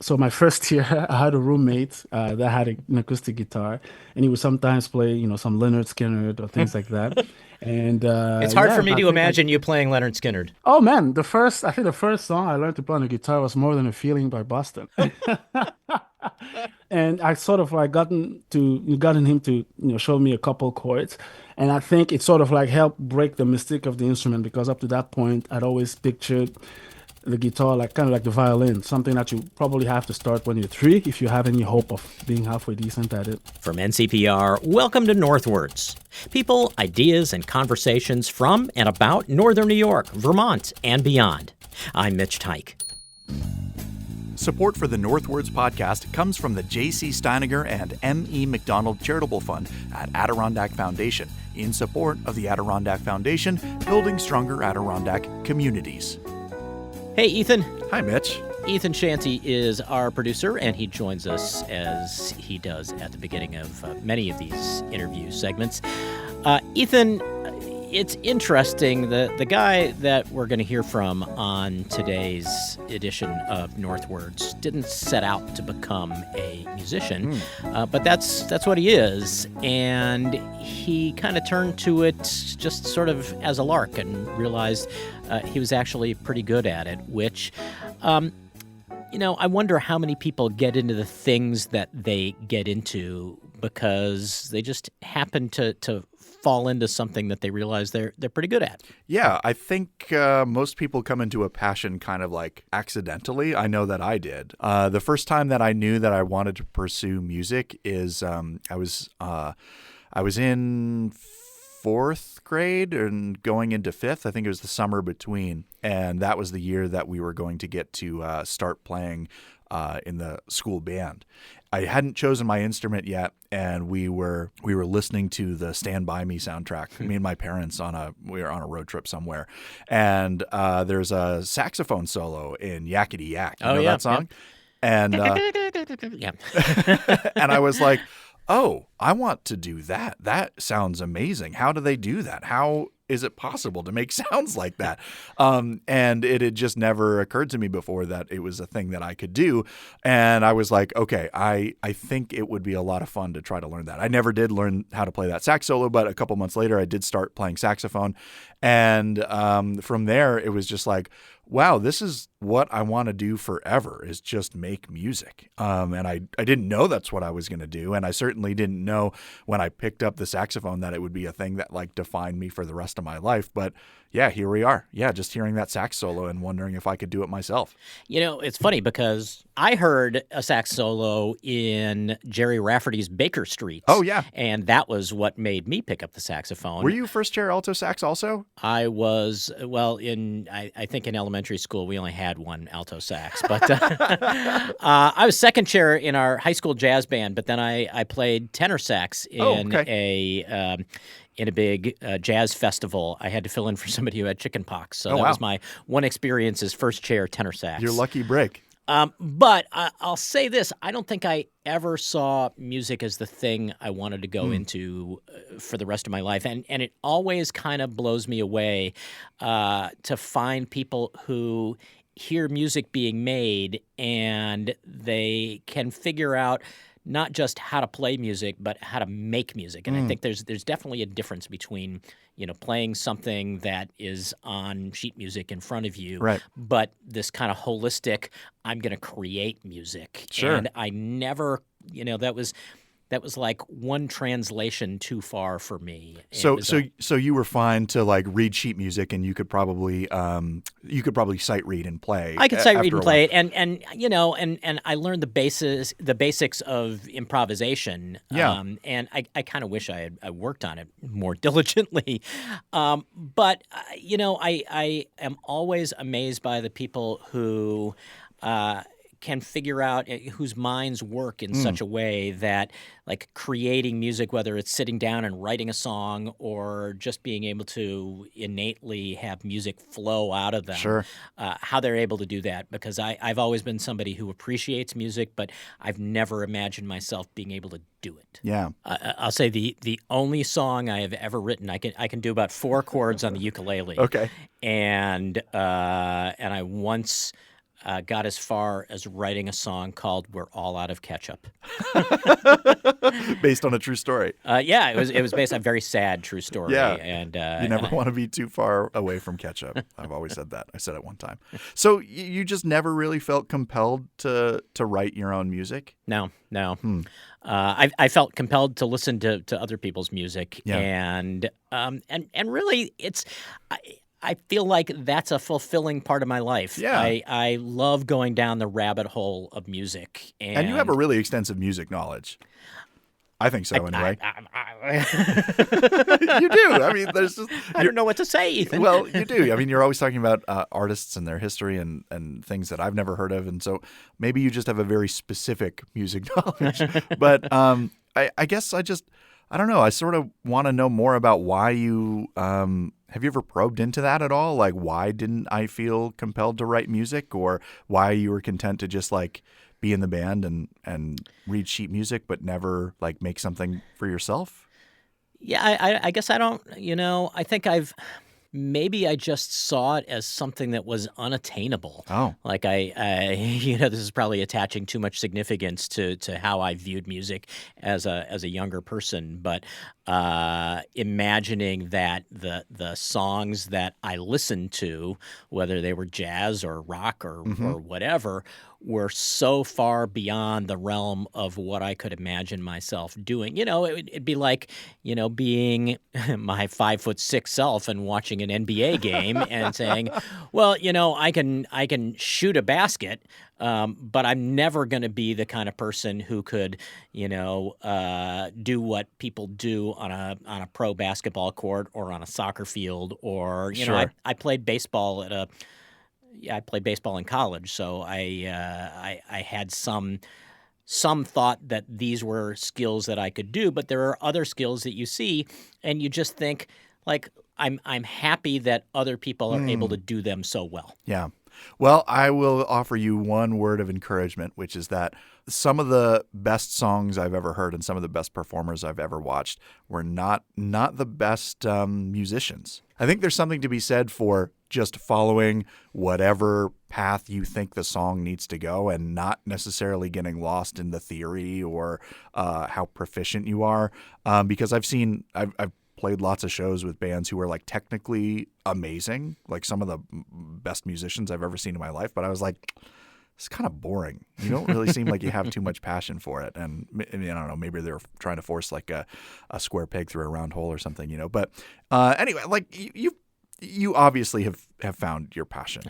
So my first year, I had a roommate that had an acoustic guitar, and he would sometimes play, some Leonard Skinner or things like that. And It's hard for yeah, me I to think imagine you playing Leonard Skinner. oh man, I think the first song I learned to play on the guitar was More Than a Feeling by Boston. And I sort of like gotten him to, show me a couple chords. And I think it sort of like helped break the mystique of the instrument because up to that point, I'd always pictured the guitar like kind of like the violin, something that you probably have to start when you're three if you have any hope of being halfway decent at it. From NCPR, welcome to Northwards. People, ideas, and conversations from and about Northern New York, Vermont, and beyond. I'm Mitch Tyke. Support for the Northwards podcast comes from the J.C. Steiniger and M.E. McDonald Charitable Fund at Adirondack Foundation in support of the Adirondack Foundation, building stronger Adirondack communities. Hey, Ethan. Hi, Mitch. Ethan Shanty is our producer, and he joins us as he does at the beginning of many of these interview segments. Ethan, it's interesting. The guy that we're going to hear from on today's edition of Northwards didn't set out to become a musician, but that's what he is. And he kind of turned to it just sort of as a lark and realized he was actually pretty good at it, which I wonder how many people get into the things that they get into because they just happen to fall into something that they realize they're pretty good at. Yeah, I think most people come into a passion kind of like accidentally. I know that I did. The first time that I knew that I wanted to pursue music is I was in fourth grade and going into fifth. I think it was the summer between, and that was the year that we were going to get to start playing in the school band. I hadn't chosen my instrument yet, and we were listening to the Stand By Me soundtrack. Me and my parents we were on a road trip somewhere, and there's a saxophone solo in Yakety Yak. You know that song? And Yeah. and I was like, oh, I want to do that. That sounds amazing. How do they do that? How is it possible to make sounds like that? And it had just never occurred to me before that it was a thing that I could do. And I was like, okay, I think it would be a lot of fun to try to learn that. I never did learn how to play that sax solo, but a couple months later, I did start playing saxophone. And from there, it was just like, wow, this is what I want to do forever, is just make music. And I didn't know that's what I was going to do. And I certainly didn't know when I picked up the saxophone that it would be a thing that like defined me for the rest of my life. But yeah, here we are. Yeah, just hearing that sax solo and wondering if I could do it myself. It's funny because I heard a sax solo in Jerry Rafferty's Baker Street. Oh, yeah. And that was what made me pick up the saxophone. Were you first chair alto sax also? I was, well, I think in elementary school we only had one alto sax. But I was second chair in our high school jazz band, but then I played tenor sax in a big jazz festival. I had to fill in for somebody who had chicken pox. So that was my one experience as first chair tenor sax. Your lucky break. But I'll say this. I don't think I ever saw music as the thing I wanted to go into for the rest of my life. And it always kind of blows me away to find people who hear music being made and they can figure out not just how to play music, but how to make music. And I think there's definitely a difference between, playing something that is on sheet music in front of you, right, but this kind of holistic, I'm going to create music. Sure. And I never, that was like one translation too far for me. So you were fine to like read sheet music, and you could probably sight read and play. I could sight read and play it, and I learned the basics of improvisation. Yeah. And I kind of wish I worked on it more diligently. But I am always amazed by the people who can figure out whose minds work in such a way that like creating music, whether it's sitting down and writing a song or just being able to innately have music flow out of them, Sure. How they're able to do that. Because I've always been somebody who appreciates music, but I've never imagined myself being able to do it. Yeah. I'll say the only song I have ever written, I can do about 4 chords on the ukulele. Okay. And I once got as far as writing a song called "We're All Out of Ketchup." Based on a true story. Yeah, it was based on a very sad true story. Yeah. And You never want to be too far away from ketchup. I've always said that. I said it one time. So you just never really felt compelled to write your own music? No. I felt compelled to listen to other people's music, Yeah. and really, I feel like that's a fulfilling part of my life. Yeah. I love going down the rabbit hole of music, And you have a really extensive music knowledge. I think so, anyway. You do. I mean, there's just... I don't know what to say, Ethan. Well, you do. I mean, you're always talking about artists and their history and things that I've never heard of. And so maybe you just have a very specific music knowledge. But I guess I don't know. I sort of want to know more about why you have you ever probed into that at all? Like, why didn't I feel compelled to write music, or why you were content to just like be in the band and read sheet music, but never like make something for yourself? Yeah, I guess I don't, I think maybe I just saw it as something that was unattainable. Oh. Like this is probably attaching too much significance to how I viewed music as a younger person, but imagining that the songs that I listened to, whether they were jazz or rock or whatever, were so far beyond the realm of what I could imagine myself doing. It'd be like, being my 5'6" self and watching an NBA game and saying, well, I can shoot a basket, but I'm never going to be the kind of person who could, do what people do on a pro basketball court or on a soccer field, or Sure. I played baseball I played baseball in college, so I had some thought that these were skills that I could do, but there are other skills that you see, and you just think, like, I'm happy that other people are able to do them so well. Yeah. Well, I will offer you one word of encouragement, which is that some of the best songs I've ever heard and some of the best performers I've ever watched were not the best musicians. I think there's something to be said for just following whatever path you think the song needs to go and not necessarily getting lost in the theory or how proficient you are. Because I've played lots of shows with bands who were like technically amazing, like some of the best musicians I've ever seen in my life. But I was like, it's kind of boring. You don't really seem like you have too much passion for it. And I mean, I don't know, maybe they're trying to force like a square peg through a round hole or something, But anyway, like you obviously have found your passion.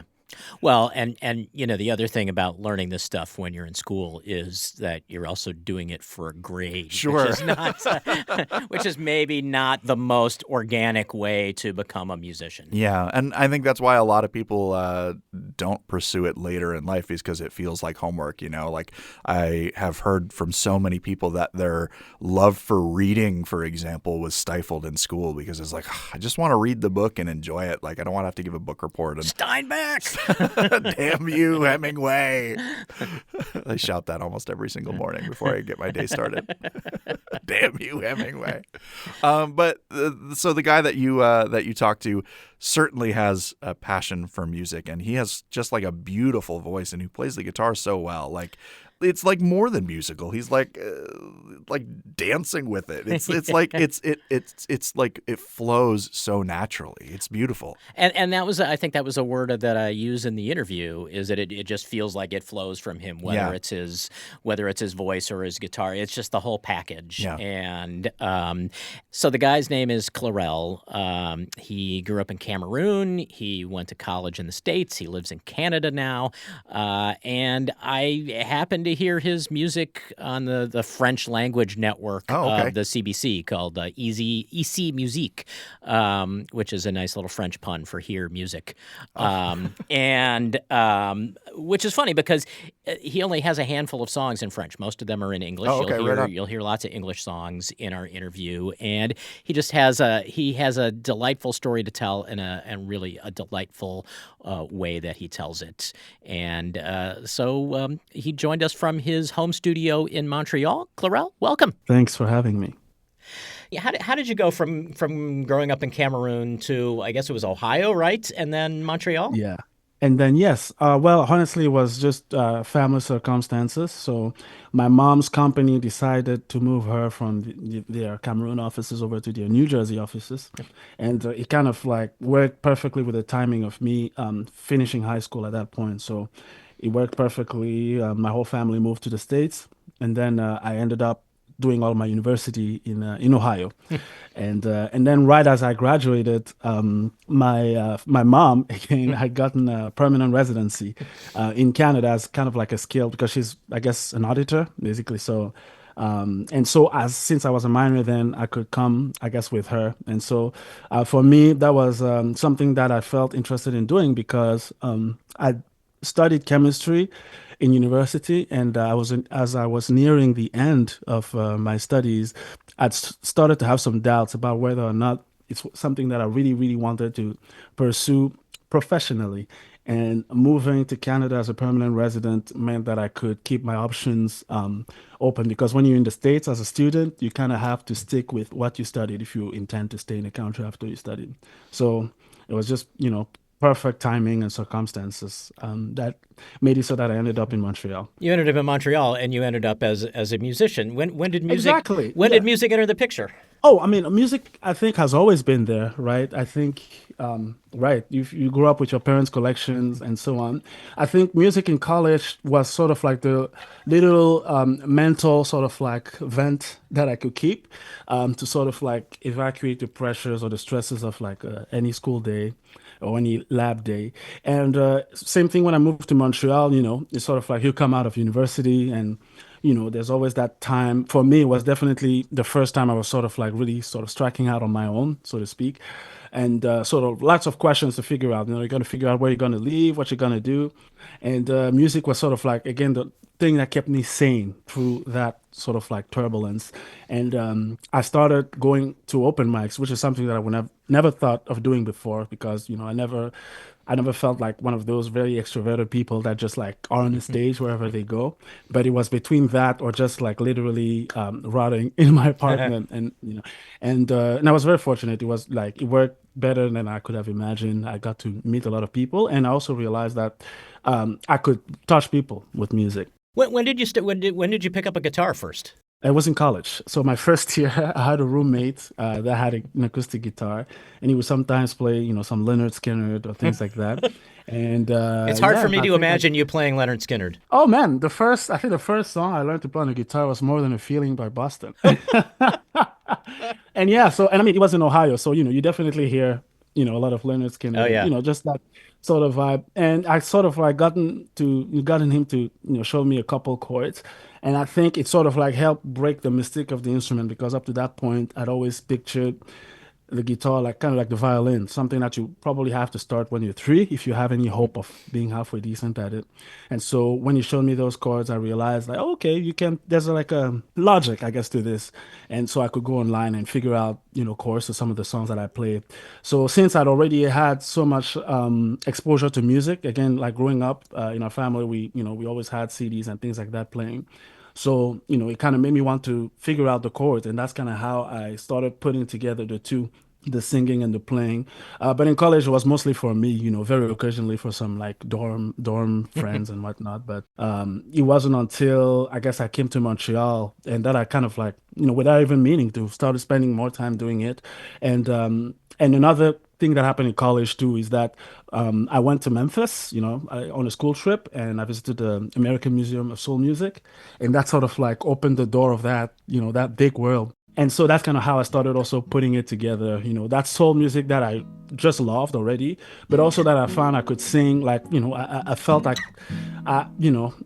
Well, and the other thing about learning this stuff when you're in school is that you're also doing it for a grade. Sure. Which is maybe not the most organic way to become a musician. Yeah, and I think that's why a lot of people don't pursue it later in life, is because it feels like homework, Like I have heard from so many people that their love for reading, for example, was stifled in school because it's like, I just want to read the book and enjoy it. Like I don't want to have to give a book report. And Steinbeck! Damn you, Hemingway. I shout that almost every single morning before I get my day started. Damn you, Hemingway. But so the guy that you talk to certainly has a passion for music, and he has just like a beautiful voice, and he plays the guitar so well. Like it's like more than musical. He's like dancing with it. It's like it's like it flows so naturally. It's beautiful. And that was, I think that was a word that I use in the interview, is that it just feels like it flows from him, whether it's his voice or his guitar. It's just the whole package. Yeah. And so the guy's name is Clerel. He grew up in Cameroon. He went to college in the States. He lives in Canada now. And I happened to hear his music on the French language network of the CBC called EC Musique, which is a nice little French pun for hear music. And which is funny because he only has a handful of songs in French. Most of them are in English. You'll hear lots of English songs in our interview, and he just has a delightful story to tell and really a delightful way that he tells it. And so he joined us from his home studio in Montreal. Clerel, welcome. Thanks for having me. Yeah, how did you go from growing up in Cameroon to, I guess it was Ohio, right? And then Montreal? Yeah. And then, yes, well, honestly, it was just family circumstances. So my mom's company decided to move her from their Cameroon offices over to their New Jersey offices. And it kind of like worked perfectly with the timing of me finishing high school at that point. So it worked perfectly. My whole family moved to the States. And then I ended up doing all my university in Ohio. And then right as I graduated, my mom again had gotten a permanent residency in Canada as kind of like a skill because she's, I guess, an auditor basically. So and so as since I was a minor then I could come, I guess, with her. And so for me that was something that I felt interested in doing because I studied chemistry in university, and as I was nearing the end of my studies, started to have some doubts about whether or not it's something that I really, really wanted to pursue professionally. And moving to Canada as a permanent resident meant that I could keep my options open because when you're in the States as a student, you kind of have to stick with what you studied if you intend to stay in the country after you studied. So it was just, perfect timing and circumstances that made it so that I ended up in Montreal. You ended up in Montreal, and you ended up as a musician. When did music Exactly. when Yeah. did music enter the picture? Oh, I mean, music, I think, has always been there, right? I think, right, you grew up with your parents' collections and so on. I think music in college was sort of like the little mental sort of like vent that I could keep to sort of like evacuate the pressures or the stresses of like any school day or any lab day. And same thing when I moved to Montreal, it's sort of like you come out of university and there's always that time. For me, it was definitely the first time I was sort of like really sort of striking out on my own, so to speak. And sort of lots of questions to figure out. You're going to figure out where you're going to live, what you're going to do. And music was sort of like, again, the thing that kept me sane through that sort of like turbulence. And I started going to open mics, which is something that I would have never thought of doing before because, I never felt like one of those very extroverted people that just like are on the stage wherever they go. But it was between that or just like literally rotting in my apartment, and I was very fortunate. It was like it worked better than I could have imagined. I got to meet a lot of people, and I also realized that I could touch people with music. When did you when did you pick up a guitar first? I was in college. So my first year, I had a roommate that had an acoustic guitar, and he would sometimes play, some Leonard Skinner or things like that. And It's hard for yeah, me I to think I, imagine you playing Leonard Skinner. oh man, I think the first song I learned to play on the guitar was More Than a Feeling by Boston. And yeah, and I mean, it was in Ohio, so you definitely hear, a lot of Leonard Oh Skinner, yeah. just that sort of vibe. And I sort of like gotten him to, show me a couple chords. And I think it sort of like helped break the mystique of the instrument because up to that point, I'd always pictured the guitar like kind of like the violin, something that you probably have to start when you're three if you have any hope of being halfway decent at it. And so when you showed me those chords, I realized like, oh, okay, you can. There's like a logic, I guess, to this. And so I could go online and figure out, chords to some of the songs that I played. So since I'd already had so much exposure to music, again, like growing up in our family, we always had CDs and things like that playing. So, it kind of made me want to figure out the chords, and that's kind of how I started putting together the two, the singing and the playing. But in college, it was mostly for me, very occasionally for some like dorm friends and whatnot. But it wasn't until I guess I came to Montreal and that I kind of like, without even meaning to, started spending more time doing it. And another thing that happened in college too is that I went to Memphis, on a school trip, and I visited the American Museum of Soul Music, and that sort of like opened the door of that, that big world. And so that's kind of how I started also putting it together, that soul music that I just loved already, but also that I found I could sing. Like, I felt like,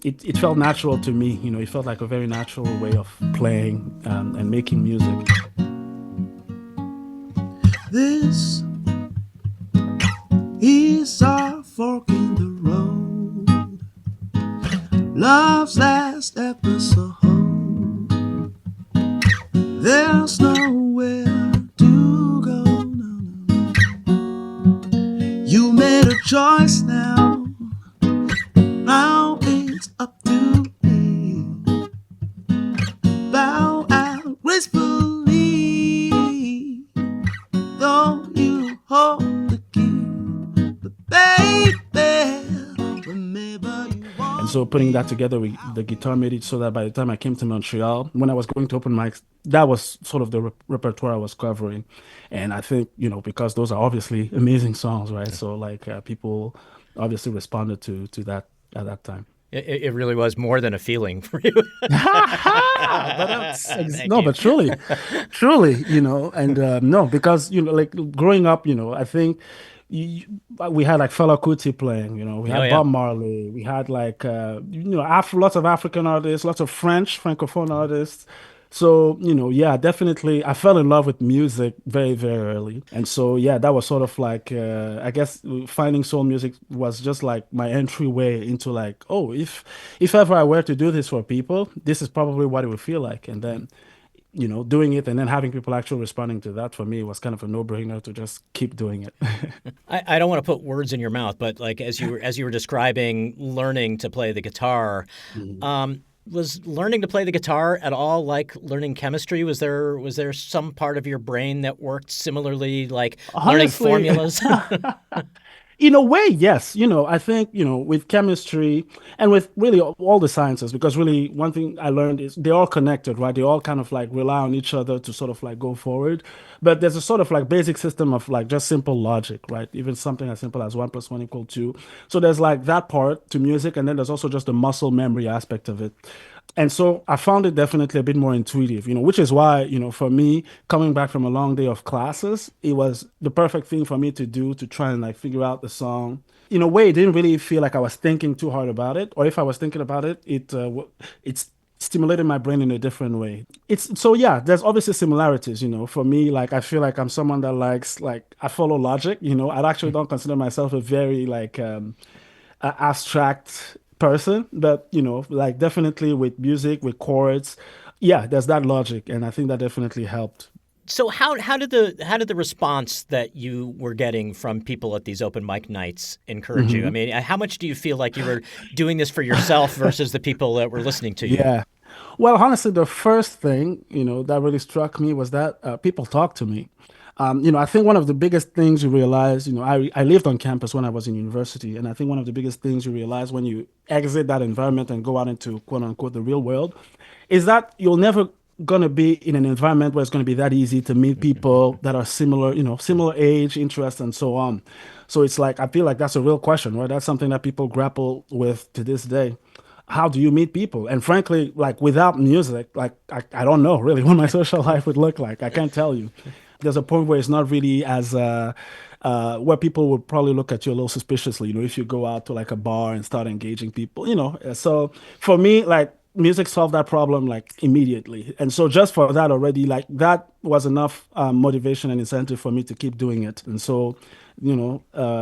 it felt natural to me. It felt like a very natural way of playing and making music. This is our fork in the road. Love's last episode. There's nowhere to go. No, no. You made a choice now. Now it's up to me. Bow out gracefully. Though you hold the key, but baby, so putting that together with the guitar made it so that by the time I came to Montreal, when I was going to open mics, that was sort of the repertoire I was covering. And I think, because those are obviously amazing songs, right? So like people obviously responded to that at that time. It really was more than a feeling for you. But Thank no, you. but truly, and no, because like growing up, I think you, we had like Fela Kuti playing, we Oh had yeah. Bob Marley, we had like lots of African artists, lots of French francophone artists. So, yeah, definitely. I fell in love with music very, very early. And so, yeah, that was sort of like, I guess finding soul music was just like my entryway into like, oh, if ever I were to do this for people, this is probably what it would feel like. And then, doing it and then having people actually responding to that for me was kind of a no-brainer to just keep doing it. I don't want to put words in your mouth, but like as you were describing learning to play the guitar, was learning to play the guitar at all like learning chemistry? Was there some part of your brain that worked similarly, like learning Honestly, formulas? in a way, yes. I think, with chemistry and with really all the sciences, because really one thing I learned is they're all connected, right? They all kind of like rely on each other to sort of like go forward. But there's a sort of like basic system of like just simple logic, right? Even something as simple as 1 + 1 = 2. So there's like that part to music, and then there's also just the muscle memory aspect of it. And so I found it definitely a bit more intuitive, which is why, for me, coming back from a long day of classes, it was the perfect thing for me to do to try and like figure out the song. In a way, it didn't really feel like I was thinking too hard about it, or if I was thinking about it, it's stimulated my brain in a different way. It's so yeah, there's obviously similarities, For me, like I feel like I'm someone that likes like I follow logic, I actually don't consider myself a very like abstract person, but like definitely with music, with chords, yeah, there's that logic, and I think that definitely helped. So how did the response that you were getting from people at these open mic nights encourage you? I Mhm. mean, how much do you feel like you were doing this for yourself versus the people that were listening to you? Yeah. Well, honestly, the first thing, that really struck me was that people talk to me. I think one of the biggest things you realize, I lived on campus when I was in university, and I think one of the biggest things you realize when you exit that environment and go out into quote unquote the real world is that you're never gonna be in an environment where it's gonna be that easy to meet people that are similar, similar age, interests, and so on. So it's like I feel like that's a real question, right? That's something that people grapple with to this day. How do you meet people? And frankly, like without music, like I don't know really what my social life would look like. I can't tell you. There's a point where it's not really as where people would probably look at you a little suspiciously, if you go out to like a bar and start engaging people. So for me, like music solved that problem like immediately. And so just for that already, like that was enough motivation and incentive for me to keep doing it. And so,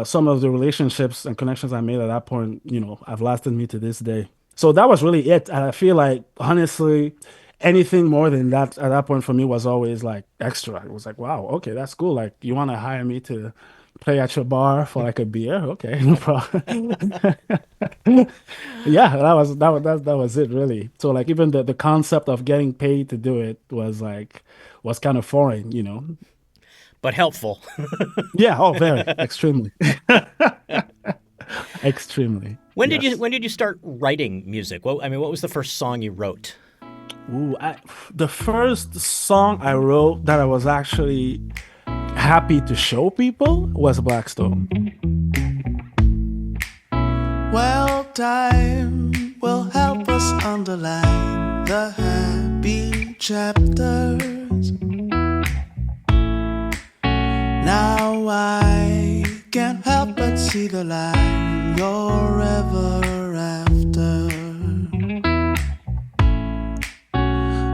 some of the relationships and connections I made at that point, have lasted me to this day. So that was really it. And I feel like honestly, anything more than that at that point for me was always like extra. It was like, wow, okay, that's cool. Like you want to hire me to play at your bar for like a beer? Okay, no problem. Yeah, that was it really. So like even the concept of getting paid to do it was kind of foreign. But helpful. Yeah, oh, very extremely, extremely. When did you Yes. when did you start writing music? What was the first song you wrote? Ooh, the first song I wrote that I was actually happy to show people was Blackstone. Well, time will help us underline the happy chapters. Now I can't help but see the line you're ever after.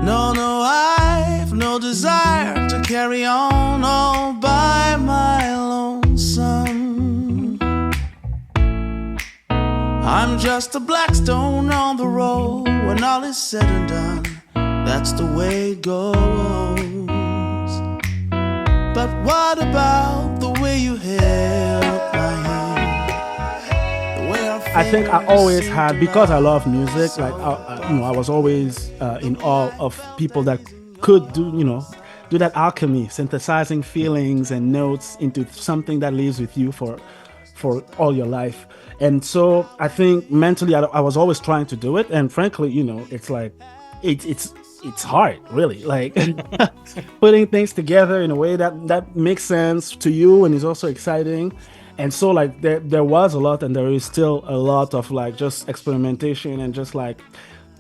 No, I've no desire to carry on all by my lonesome. I'm just a blackstone on the road. When all is said and done, that's the way it goes. But what about the way you held my hand? The way our I think I fingers always seem had to because I love run music. Like so I was always in awe of people that could do that alchemy, synthesizing feelings and notes into something that lives with you for all your life. And so I think mentally, I was always trying to do it. And frankly, it's like, it's hard, really. Like putting things together in a way that makes sense to you and is also exciting. And so like there was a lot, and there is still a lot of like just experimentation and just like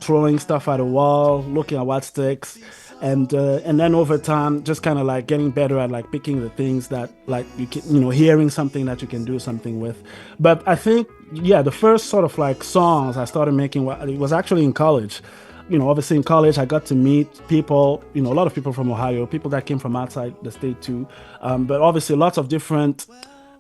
throwing stuff at a wall, looking at what sticks, and then over time, just kind of like getting better at like picking the things that like you can, hearing something that you can do something with. But I think, yeah, the first sort of like songs I started making, it was actually in college. Obviously in college, I got to meet people, a lot of people from Ohio, people that came from outside the state too. But obviously lots of different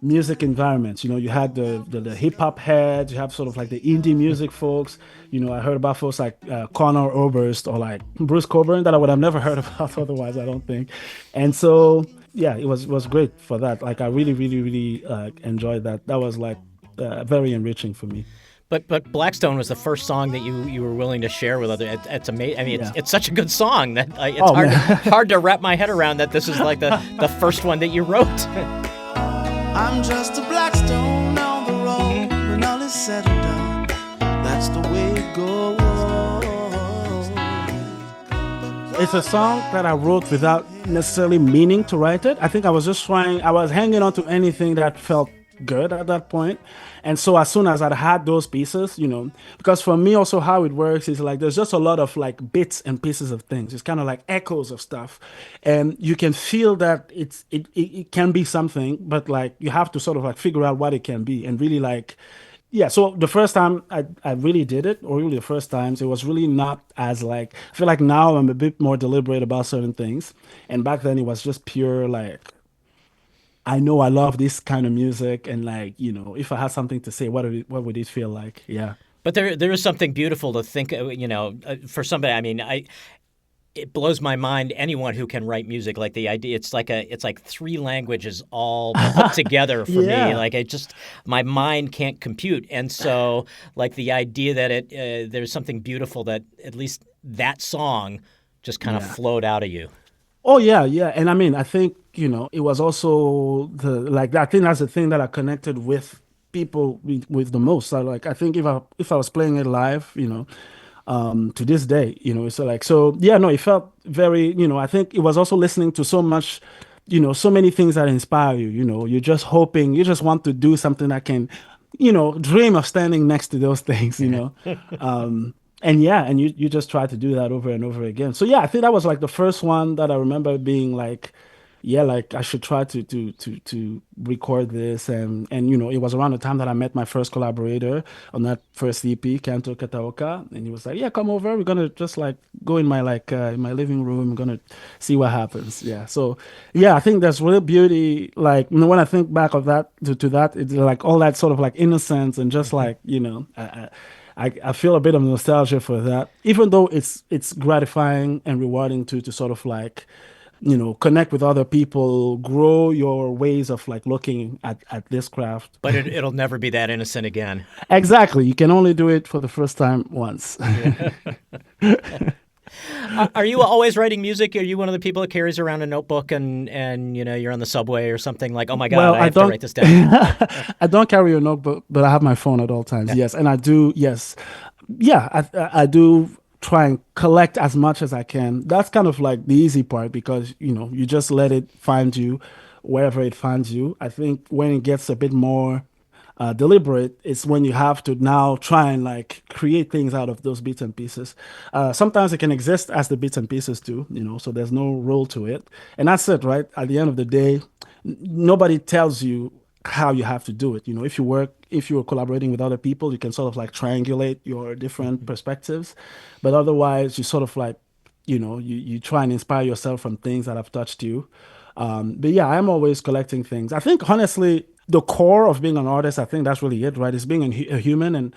music environments. You had the hip hop heads, you have sort of like the indie music folks. I heard about folks like Conor Oberst or like Bruce Coburn that I would have never heard about otherwise, I don't think. And so, yeah, it was great for that. Like I really, really, really enjoyed that. That was like very enriching for me. But Blackstone was the first song that you were willing to share with other. It's amazing. I mean, Yeah. it's such a good song that it's Oh hard man. hard to wrap my head around that this is like the first one that you wrote. I'm just a black stone on the road when all is said and done. That's the way it goes. It's a song that I wrote without necessarily meaning to write it. I think I was just trying, I was hanging on to anything that felt good at that point. And so as soon as I had those pieces, because for me also how it works is like there's just a lot of like bits and pieces of things. It's kind of like echoes of stuff. And you can feel that it can be something, but like you have to sort of like figure out what it can be and really like yeah, so the first time I really did it, or really the first times, it was really not as like, I feel like now I'm a bit more deliberate about certain things. And back then it was just pure like, I know I love this kind of music. And like, if I had something to say, what would it feel like? Yeah. But there is something beautiful to think. For somebody. I mean, it blows my mind. Anyone who can write music, like the idea, it's like three languages all put together for me. Yeah. Like my mind can't compute, and so like the idea that there's something beautiful that at least that song just kind of Yeah. flowed out of you. Oh yeah, yeah. And I mean, I think, it was also I think that's the thing that I connected with people with the most. So like I think if I was playing it live, to this day, so like so yeah, no, it felt very, I think it was also listening to so much, so many things that inspire you, you're just hoping, you just want to do something that can, dream of standing next to those things. And yeah, and you just try to do that over and over again. So yeah, I think that was like the first one that I remember being like, yeah, like I should try to record this. And it was around the time that I met my first collaborator on that first EP, Kanto Kataoka, and he was like, yeah, come over, we're gonna just like go in my like in my living room, we're gonna see what happens. Yeah, so yeah, I think there's real beauty, like when I think back of that to that, it's like all that sort of like innocence and just like I feel a bit of nostalgia for that, even though it's gratifying and rewarding to sort of like, connect with other people, grow your ways of like looking at this craft. But it'll never be that innocent again. Exactly. You can only do it for the first time once. Are you always writing music? Are you one of the people that carries around a notebook and you're on the subway or something like, oh my God, Well, I I have to don't. write this down? I don't carry a notebook, but I have my phone at all times. Yes, and I do. Yes, yeah, I do try and collect as much as I can. That's kind of like the easy part because you just let it find you wherever it finds you. I think when it gets a bit more deliberate, it's when you have to now try and like create things out of those bits and pieces. Sometimes it can exist as the bits and pieces too, so there's no rule to it. And that's it, right? At the end of the day, nobody tells you how you have to do it. If you're collaborating with other people, you can sort of like triangulate your different perspectives. But otherwise, you sort of like, you try and inspire yourself from things that have touched you. But yeah, I'm always collecting things. I think honestly, the core of being an artist, I think that's really it, right? Is being a human and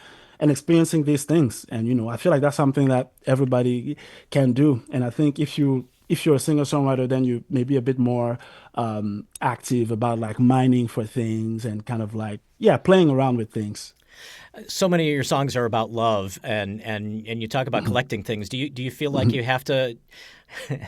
experiencing these things. And I feel like that's something that everybody can do. And I think if you're a singer songwriter, then you may be a bit more active about like mining for things and kind of like yeah, playing around with things. So many of your songs are about love, and you talk about collecting things. Do you feel like you have to?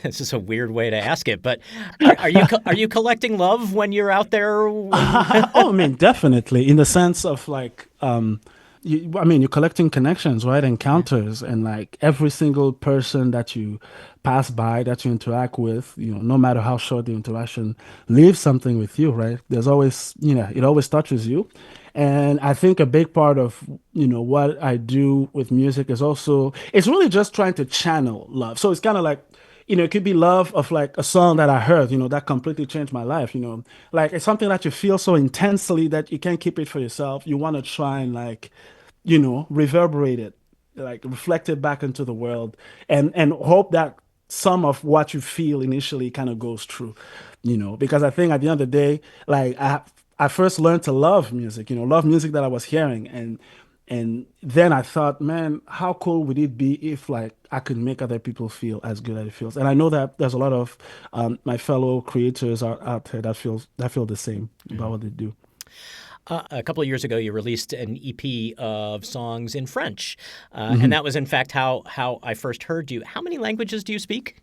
This is a weird way to ask it, but are you collecting love when you're out there? Oh, I mean, definitely, in the sense of like, I mean, you're collecting connections, right? Encounters, and like every single person that you pass by, that you interact with, no matter how short the interaction, leaves something with you, right? There's always, it always touches you. And I think a big part of, what I do with music is also, it's really just trying to channel love. So it's kind of like, it could be love of like a song that I heard, that completely changed my life, like it's something that you feel so intensely that you can't keep it for yourself. You want to try and like, reverberate it, like reflect it back into the world, and hope that some of what you feel initially kind of goes through, because I think at the end of the day, like I first learned to love music, love music that I was hearing, and then I thought, man, how cool would it be if like I could make other people feel as good as it feels? And I know that there's a lot of my fellow creators are out there that feel the same about what they do. A couple of years ago, you released an EP of songs in French, and that was in fact how I first heard you. How many languages do you speak?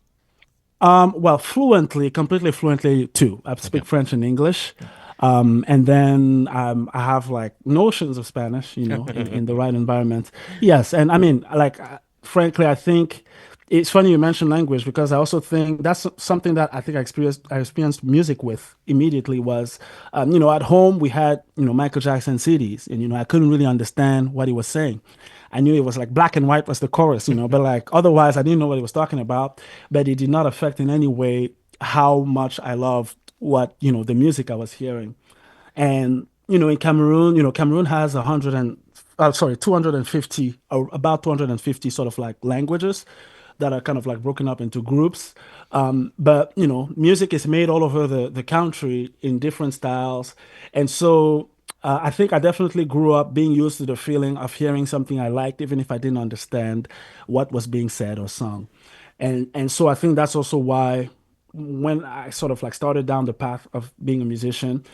Well, completely fluently too. I speak French and English. And then I have like notions of Spanish, in the right environment. Yes. And I mean, like, frankly, I think it's funny you mentioned language because I also think that's something that I think I experienced music with immediately was, at home we had, Michael Jackson CDs and, I couldn't really understand what he was saying. I knew it was like black and white was the chorus, but like otherwise I didn't know what he was talking about. But it did not affect in any way how much I loved what, the music I was hearing. And, in Cameroon, Cameroon has 250, or about 250 sort of like languages that are kind of like broken up into groups. But, music is made all over the country in different styles. And so I think I definitely grew up being used to the feeling of hearing something I liked, even if I didn't understand what was being said or sung. And so I think that's also why when I sort of like started down the path of being a musician,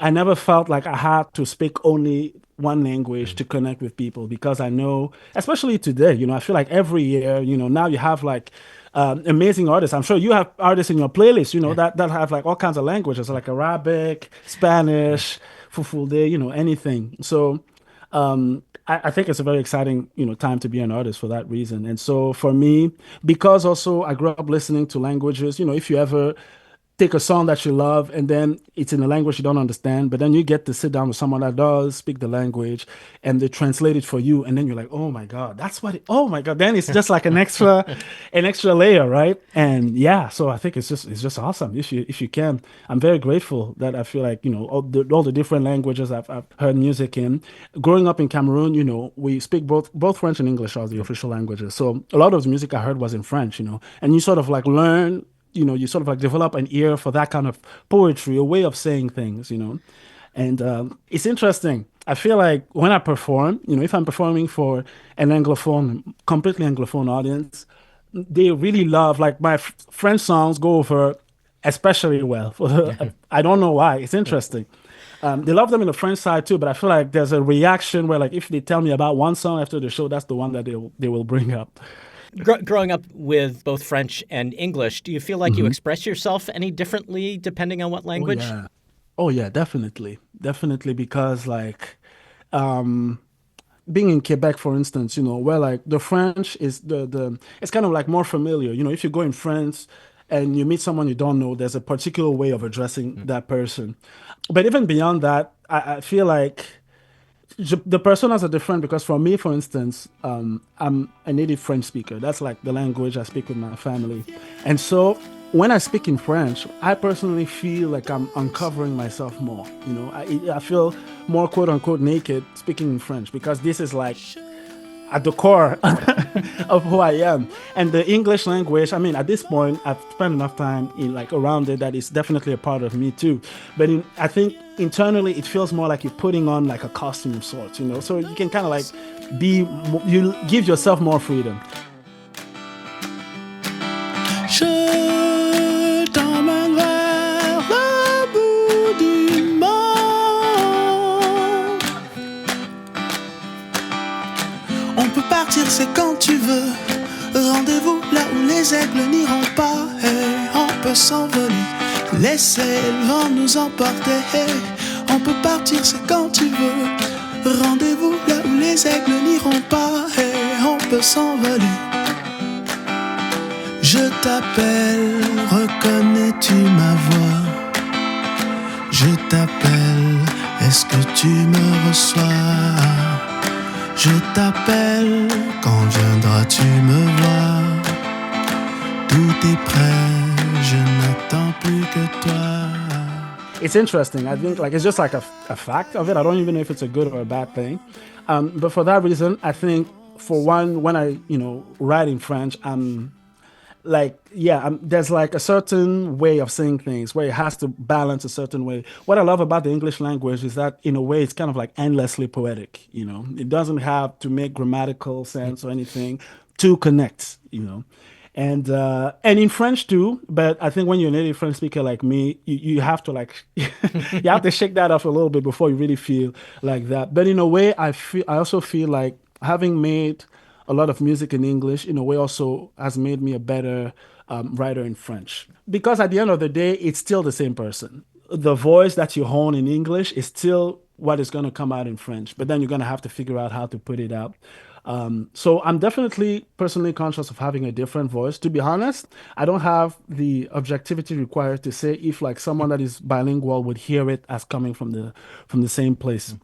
I never felt like I had to speak only one language to connect with people because I know, especially today, I feel like every year, now you have like amazing artists. I'm sure you have artists in your playlist, that have like all kinds of languages, like Arabic, Spanish, Fulfulde, anything. So I think it's a very exciting, time to be an artist for that reason. And so for me, because also I grew up listening to languages, if you ever take a song that you love and then it's in a language you don't understand, but then you get to sit down with someone that does speak the language and they translate it for you, and then you're like, oh my god, that's oh my god, then it's just like an extra layer, right? And yeah, so I think it's just awesome if you can. I'm very grateful that I feel like, all the different languages I've heard music in. Growing up in Cameroon, we speak both French and English are the official languages, so a lot of the music I heard was in French, and you sort of like learn, you sort of like develop an ear for that kind of poetry, a way of saying things, And it's interesting. I feel like when I perform, if I'm performing for an completely Anglophone audience, they really love, like my French songs go over especially well. I don't know why. It's interesting. They love them in the French side too, but I feel like there's a reaction where like if they tell me about one song after the show, that's the one that they will bring up. Growing up with both French and English, do you feel like you express yourself any differently depending on what language? Yeah. Oh yeah, definitely. Definitely because like being in Quebec, for instance, where like the French is the it's kind of like more familiar. If you go in France and you meet someone you don't know, there's a particular way of addressing that person. But even beyond that, I feel like the personas are different because for me, for instance, I'm a native French speaker. That's like the language I speak with my family. And so when I speak in French, I personally feel like I'm uncovering myself more. I feel more quote unquote naked speaking in French because this is like at the core of who I am. And the English language, I mean, at this point, I've spent enough time in like around it that it's definitely a part of me too. But I think internally, it feels more like you're putting on like a costume of sorts, so you can kind of like you give yourself more freedom. Je t'emmène vers le bout du monde. les aigles n'iront pas, hey, on peut s'envoler, laisser le vent nous emporter, hey, on peut partir, c'est quand tu veux. Rendez-vous là où les aigles n'iront pas, hey, on peut s'envoler. Je t'appelle, reconnais-tu ma voix? Je t'appelle, est-ce que tu me reçois? Je t'appelle, quand viendras-tu me voir? Tout est prêt, je n'attends plus que toi. It's interesting. I think like it's just like a fact of it. I don't even know if it's a good or a bad thing. But for that reason, I think for one, when I write in French, I'm like there's like a certain way of saying things where it has to balance a certain way. What I love about the English language is that in a way it's kind of like endlessly poetic. It doesn't have to make grammatical sense or anything to connect. And in French too, but I think when you're a native French speaker like me, you have to like you have to shake that off a little bit before you really feel like that. But in a way, I also feel like having made a lot of music in English, in a way, also has made me a better writer in French. Because at the end of the day, it's still the same person. The voice that you hone in English is still what is going to come out in French, but then you're going to have to figure out how to put it out. So I'm definitely personally conscious of having a different voice. To be honest, I don't have the objectivity required to say if like someone that is bilingual would hear it as coming from the same place.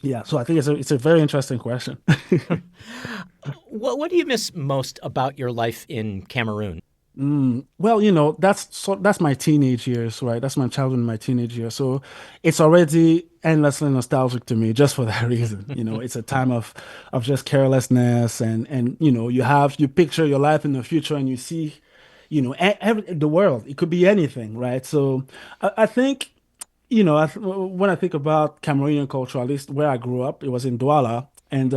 Yeah, so I think it's a very interesting question. What do you miss most about your life in Cameroon? Well, that's my teenage years, right? That's my childhood and my teenage years. So it's already endlessly nostalgic to me just for that reason. It's a time of just carelessness and you picture your life in the future and you see, the world. It could be anything, right? So I think when I think about Cameroonian culture, at least where I grew up, it was in Douala. And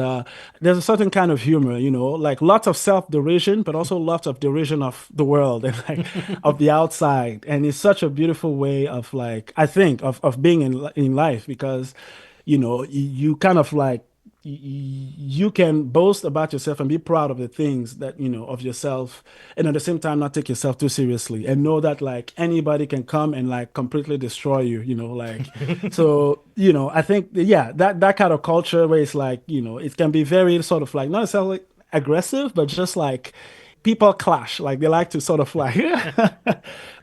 there's a certain kind of humor, like lots of self-derision, but also lots of derision of the world and like of the outside. And it's such a beautiful way of like, I think, of being in life because, you kind of like, you can boast about yourself and be proud of the things that of yourself, and at the same time not take yourself too seriously and know that like anybody can come and like completely destroy you, like so I think that kind of culture where it's like it can be very sort of like not necessarily aggressive but just like people clash. Like they like to sort of like,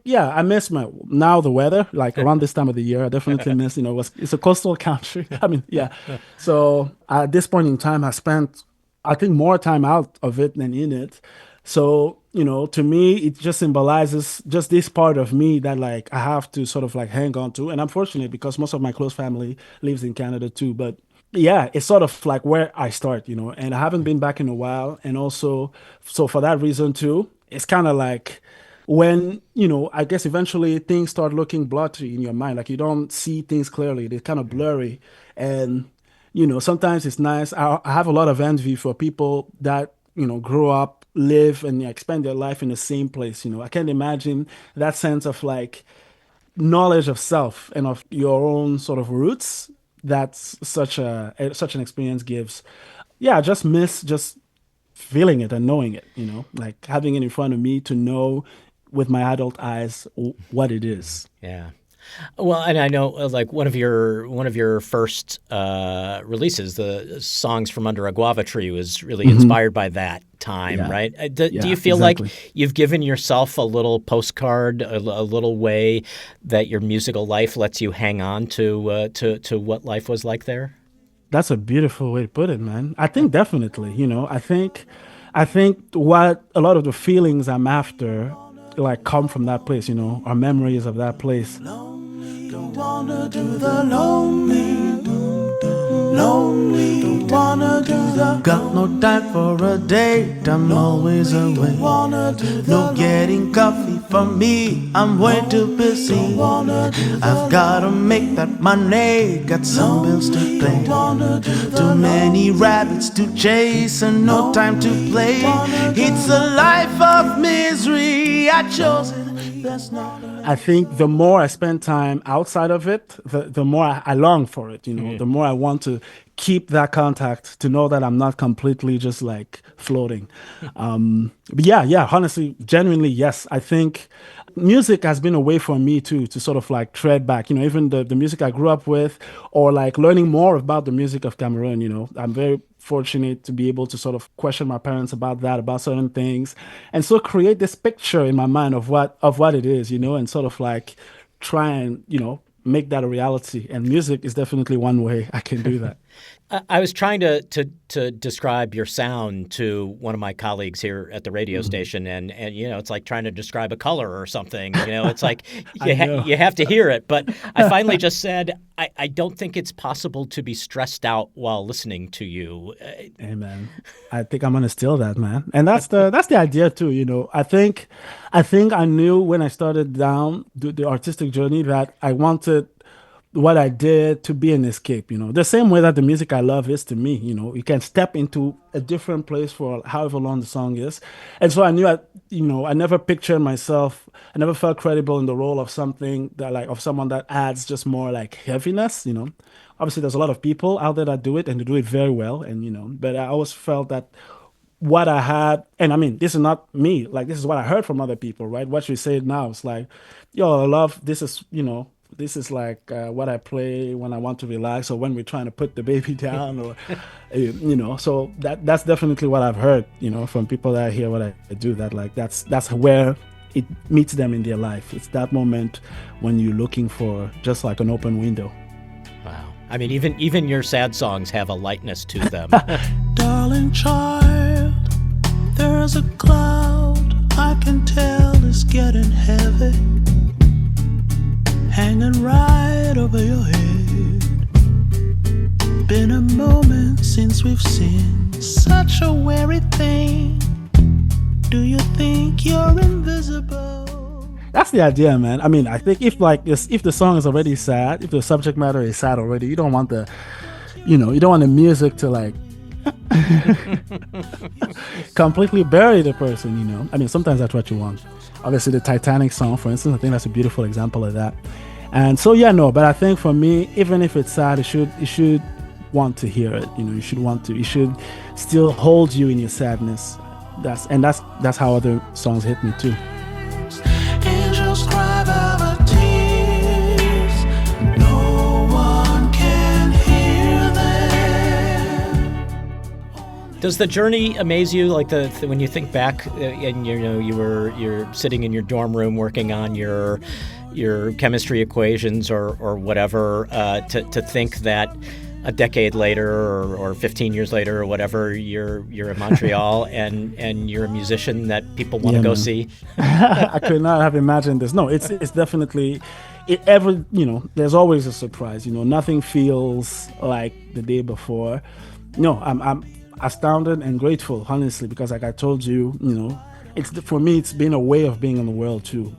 yeah, I miss the weather, like around this time of the year, I definitely miss, it's a coastal country. I mean, yeah. So at this point in time, I spent, I think, more time out of it than in it. So, to me, it just symbolizes just this part of me that like I have to sort of like hang on to. And I'm fortunate because most of my close family lives in Canada too. But yeah, it's sort of like where I start, and I haven't been back in a while. And also, so for that reason too, it's kind of like when, I guess eventually things start looking blotchy in your mind, like you don't see things clearly, they're kind of blurry. And, sometimes it's nice. I have a lot of envy for people that, grow up, live, and like, spend their life in the same place. I can't imagine that sense of like knowledge of self and of your own sort of roots that's such an experience gives. Yeah, I just miss just feeling it and knowing it, like having it in front of me to know with my adult eyes what it is. Yeah. Well, and I know like one of your first releases, the Songs from Under a Guava Tree, was really inspired by that time, Yeah. right? Do you feel exactly. like you've given yourself a little postcard, a little way that your musical life lets you hang on to what life was like there? That's a beautiful way to put it, man. I think definitely, I think what a lot of the feelings I'm after like come from that place, our memories of that place. Don't wanna do the lonely, lonely. Don't wanna do the. Got no time for a date. I'm always away. No getting coffee for me. I'm way too busy. I've gotta make that money. Got some bills to pay. Too many rabbits to chase and no time to play. It's a life of misery. I chose it. That's not. I think the more I spend time outside of it, the more I long for it, the more I want to keep that contact, to know that I'm not completely just like floating. But yeah, honestly, genuinely, yes. I think music has been a way for me too to sort of like tread back, even the music I grew up with, or like learning more about the music of Cameroon. I'm very fortunate to be able to sort of question my parents about that, about certain things, and so create this picture in my mind of what it is, and sort of like try and, make that a reality. And music is definitely one way I can do that. I was trying to describe your sound to one of my colleagues here at the radio station, and it's like trying to describe a color or something. It's like I know. you have to hear it. But I finally just said, I don't think it's possible to be stressed out while listening to you. Hey man, I think I'm gonna steal that, man. And that's the idea too. I think I knew when I started down the artistic journey that I wanted what I did to be an escape. The same way that the music I love is to me. You can step into a different place for however long the song is, and so I knew I never pictured myself. I never felt credible in the role of something that like of someone that adds just more like heaviness. Obviously there's a lot of people out there that do it and they do it very well, and but I always felt that what I had, and I mean, this is not me, like this is what I heard from other people, right? What you say now, it's like, yo, I love this is, this is like what I play when I want to relax or when we're trying to put the baby down, or, so that's definitely what I've heard, from people that hear what I do, that like that's where it meets them in their life. It's that moment when you're looking for just like an open window. Wow. I mean, even your sad songs have a lightness to them. Darling child, there's a cloud I can tell is getting heavy, hanging right over your head. Been a moment since we've seen such a weary thing. Do you think you're invisible? That's the idea, man. I mean, I think if like this, if the song is already sad, if the subject matter is sad already, you don't want you don't want the music to like completely bury the person. I mean, sometimes that's what you want. Obviously, the Titanic song, for instance, I think that's a beautiful example of that. And so, yeah, no, but I think for me, even if it's sad, you should want to hear it. You should still hold you in your sadness. That's how other songs hit me too. Angels cry velvet tears. No one can hear them. Does the journey amaze you? Like when you think back, and you're sitting in your dorm room working on your chemistry equations or whatever, to think that a decade later or 15 years later or whatever, you're in Montreal and you're a musician that people want to go see. I could not have imagined this. No, it's definitely there's always a surprise. Nothing feels like the day before. No, I'm astounded and grateful, honestly, because like I told you, for me it's been a way of being in the world too,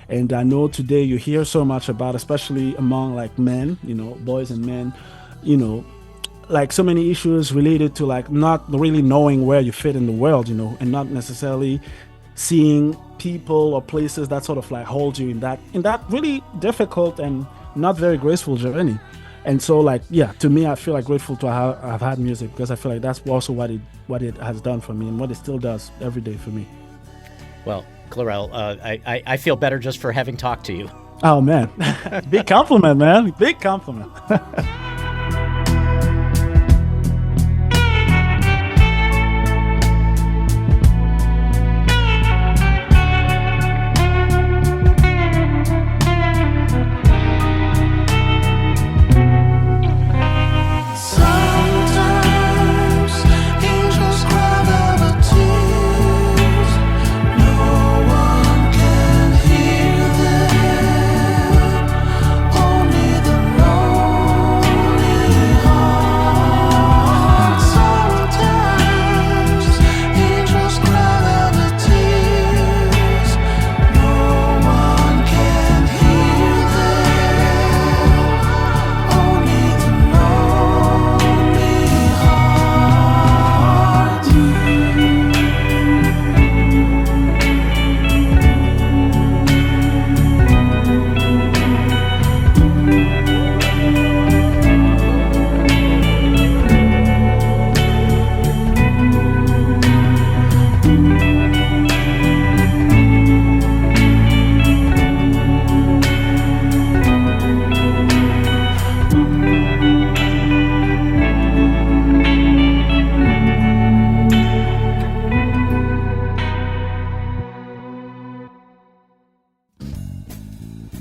and I know today you hear so much about, especially among like men, boys and men, like so many issues related to like not really knowing where you fit in the world, and not necessarily seeing people or places that sort of like hold you in that really difficult and not very graceful journey. And so like, yeah, to me, I feel like grateful to have had music, because I feel like that's also what it has done for me and what it still does every day for me. Well, Clerel, I feel better just for having talked to you. Oh man, big compliment, man. Big compliment.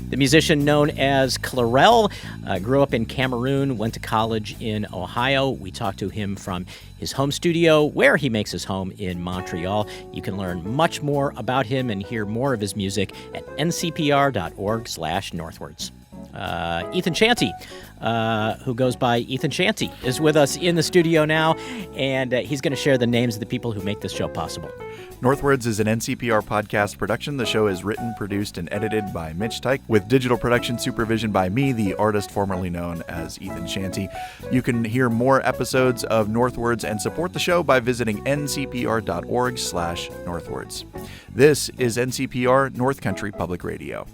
The musician known as Clerel grew up in Cameroon, went to college in Ohio. We talked to him from his home studio, where he makes his home in Montreal. You can learn much more about him and hear more of his music at ncpr.org/northwards. Ethan Shanty, who goes by Ethan Shanty, is with us in the studio now, and he's going to share the names of the people who make this show possible. Northwards is an NCPR podcast production. The show is written, produced, and edited by Mitch Tyke, with digital production supervision by me, the artist formerly known as Ethan Shanty. You can hear more episodes of Northwards and support the show by visiting ncpr.org/northwards. This is NCPR North Country Public Radio.